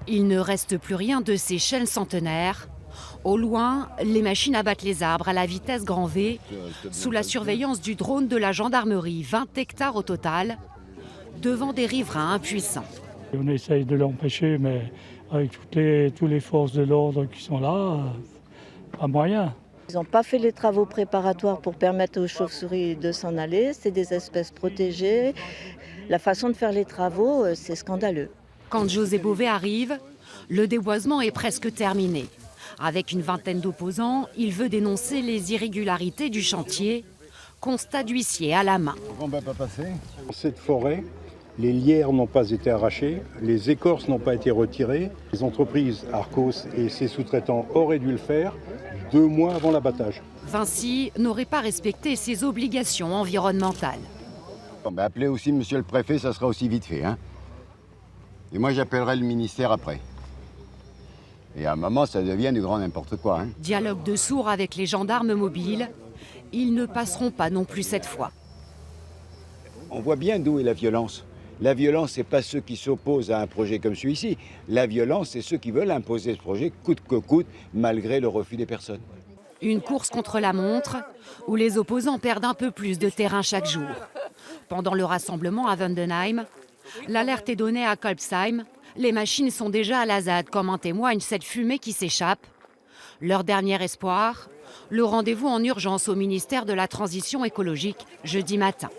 Il ne reste plus rien de ces chênes centenaires. Au loin, les machines abattent les arbres à la vitesse grand V, sous la surveillance du drone de la gendarmerie, 20 hectares au total, devant des riverains impuissants. On essaye de l'empêcher, mais avec toutes les forces de l'ordre qui sont là, pas moyen. Ils n'ont pas fait les travaux préparatoires pour permettre aux chauves-souris de s'en aller. C'est des espèces protégées. La façon de faire les travaux, c'est scandaleux. Quand José Bové arrive, le déboisement est presque terminé. Avec une vingtaine d'opposants, il veut dénoncer les irrégularités du chantier. Constat d'huissier à la main. On va pas passer. Dans cette forêt, les lierres n'ont pas été arrachées, les écorces n'ont pas été retirées. Les entreprises Arcos et ses sous-traitants auraient dû le faire 2 mois avant l'abattage. Vinci n'aurait pas respecté ses obligations environnementales. Appelez aussi monsieur le préfet, ça sera aussi vite fait. Et moi j'appellerai le ministère après. Et à un moment, ça devient du grand n'importe quoi. Dialogue de sourds avec les gendarmes mobiles. Ils ne passeront pas non plus cette fois. On voit bien d'où est la violence. La violence, ce n'est pas ceux qui s'opposent à un projet comme celui-ci. La violence, c'est ceux qui veulent imposer ce projet coûte que coûte, malgré le refus des personnes. Une course contre la montre, où les opposants perdent un peu plus de terrain chaque jour. Pendant le rassemblement à Vendenheim, l'alerte est donnée à Kolbsheim. Les machines sont déjà à la ZAD, comme en témoigne cette fumée qui s'échappe. Leur dernier espoir, le rendez-vous en urgence au ministère de la Transition écologique jeudi matin.